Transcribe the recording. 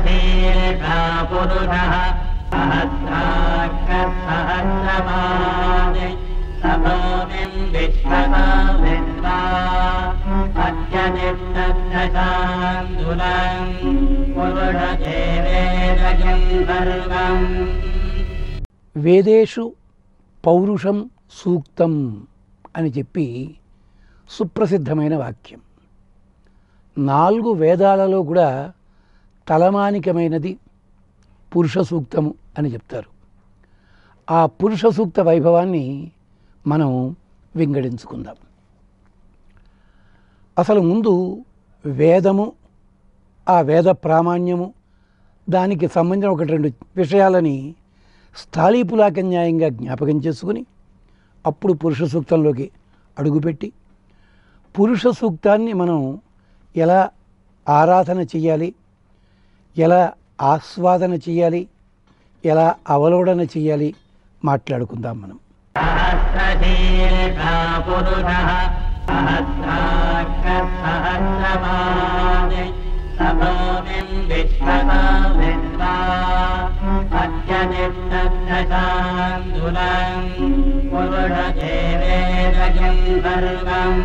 सहस्रशीर्षा पुरुषः सहस्राक्षसहस्रपाद सभूमिं विश्वतो विद्वा अत्यनिष्ठशान्दुलं पुरुषदेवेदयं सर्वम् వేదేషు పౌరుషం సూక్తం అని చెప్పి సుప్రసిద్ధమైన వాక్యం. 4 వేదాలలో కూడా తలమానికమైనది పురుష సూక్తము అని చెప్తారు. ఆ పురుష సూక్త వైభవాన్ని మనం వింగడించుకుందాం. అసలు ముందు వేదము, ఆ వేద ప్రామాణ్యము, దానికి సంబంధించిన 1-2 విషయాలని స్థాళీపులాకన్యాయంగా జ్ఞాపకం చేసుకుని అప్పుడు పురుష సూక్తంలోకి అడుగుపెట్టి పురుష సూక్తాన్ని మనం ఎలా ఆరాధన చేయాలి, ఎలా ఆస్వాదన చేయాలి, ఎలా అవలోడన చేయాలి మాట్లాడుకుందాం మనం. అత్యనిష్ఠశాందులం పురుషదేవేదయం సర్వం